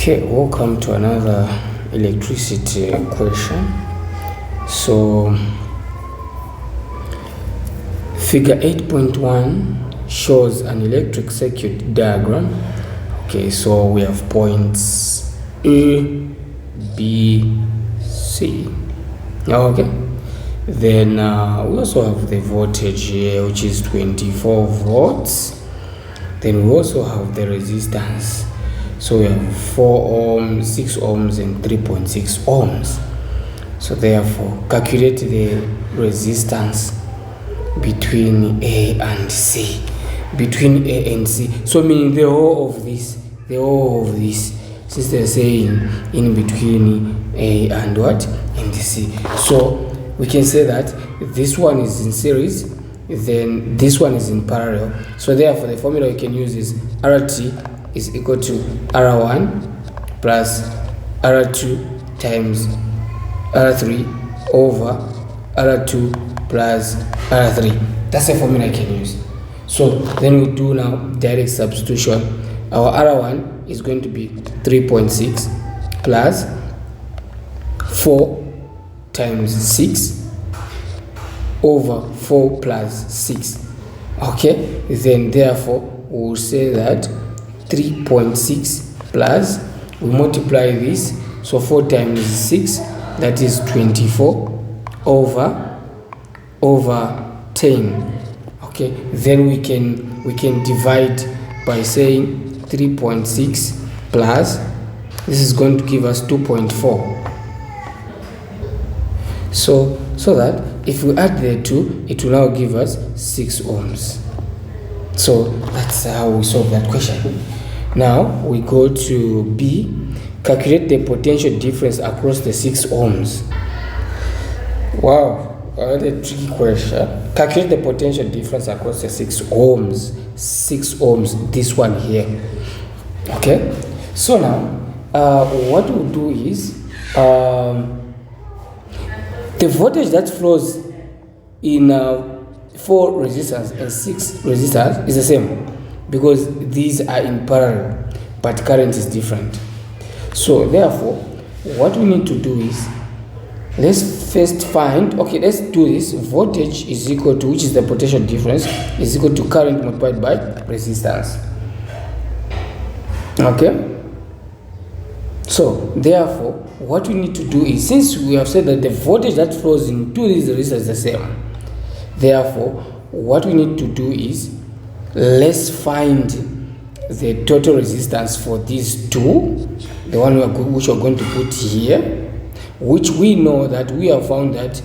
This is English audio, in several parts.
Okay, welcome to another electricity question. So, figure 8.1 shows an electric circuit diagram. Okay, so we have points A, B, C. Okay, then we also have the voltage here, which is 24 volts. Then we also have the resistance. So we have 4 ohms, 6 ohms, and 3.6 ohms. So therefore, calculate the resistance between A and C. Between A and C. So meaning the whole of this, since they're saying in between A and what? And C. So we can say that this one is in series, then this one is in parallel. So therefore, the formula we can use is RT is equal to R1 plus R2 times R3 over R2 plus R3. That's the formula I can use. So then we do now direct substitution. Our R1 is going to be 3.6 plus 4 times 6 over 4 plus 6. Okay, then therefore we'll say that 3.6 plus, we multiply this, so 4 times 6, that is 24 over 10. Okay, then we can divide by saying 3.6 plus, this is going to give us 2.4. So that if we add the 2, it will now give us 6 ohms. So that's how we solve that question. Now we go to B. Calculate the potential difference across the 6 ohms. Wow, what a tricky question. Calculate the potential difference across the 6 ohms. 6 ohms, this one here. Okay, so now what we'll do is the voltage that flows in 4 resistors and 6 resistors is the same, because these are in parallel, but current is different. So therefore, what we need to do is, let's first find, okay, let's do this. Voltage is equal to, which is the potential difference, is equal to current multiplied by resistance. Okay, so therefore what we need to do is, since we have said that the voltage that flows into these resistors is the same, therefore what we need to do is, let's find the total resistance for these two, the one which we're going to put here, which we know that we have found that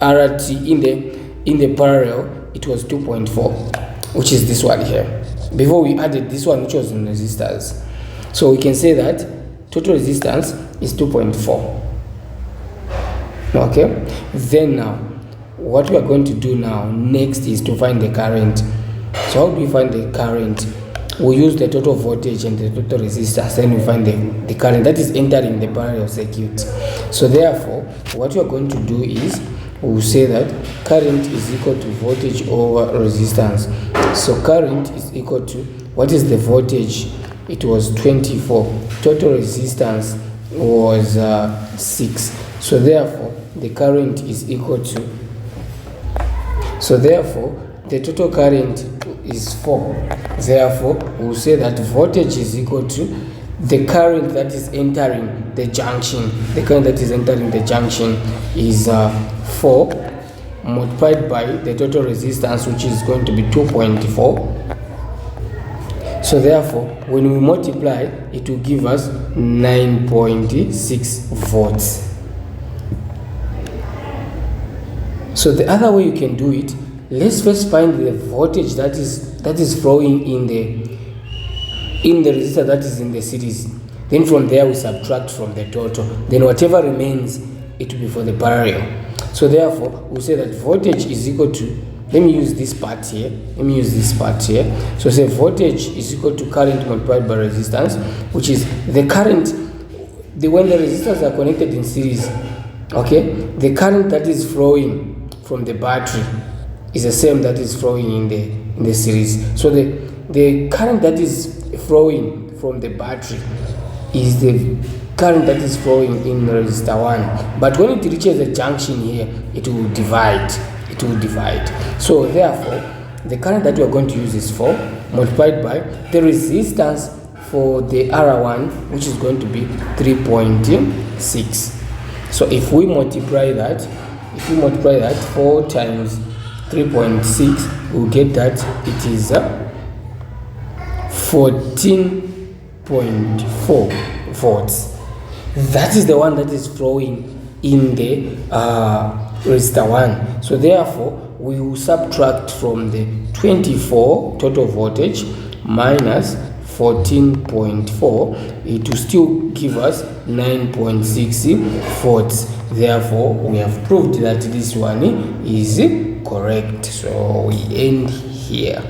RT in the parallel, it was 2.4, which is this one here, before we added this one which was in resistors. So we can say that total resistance is 2.4. Okay, then now what we are going to do now next is to find the current. So how do we find the current? We use the total voltage and the total resistance, then we find the current that is entering the parallel circuit. So therefore what we are going to do is, we will say that current is equal to voltage over resistance. So current is equal to, what is the voltage? It was 24. Total resistance was 6. So therefore the current is equal to, so therefore the total current is 4. Therefore we will say that voltage is equal to the current that is entering the junction. The current that is entering the junction is 4 multiplied by the total resistance, which is going to be 2.4. So therefore when we multiply, it will give us 9.6 volts. So the other way you can do it, let's first find the voltage that is flowing in the resistor that is in the series. Then from there we subtract from the total. Then whatever remains, it will be for the parallel. So therefore we say that voltage is equal to, let me use this part here. So say voltage is equal to current multiplied by resistance, which is the current, when the resistors are connected in series, okay, the current that is flowing from the battery is the same that is flowing in the series. So the current that is flowing from the battery is the current that is flowing in resistor 1, but when it reaches a junction here, it will divide. So therefore, the current that we are going to use is 4 multiplied by the resistance for the R1, which is going to be 3.6. So if we multiply that 4 times 3.6, we'll get that it is 14.4 volts. That is the one that is flowing in the resistor 1. So therefore, we will subtract from the 24 total voltage minus 14.4, it will still give us 9.6 volts. Therefore, we have proved that this one is correct. So we end here.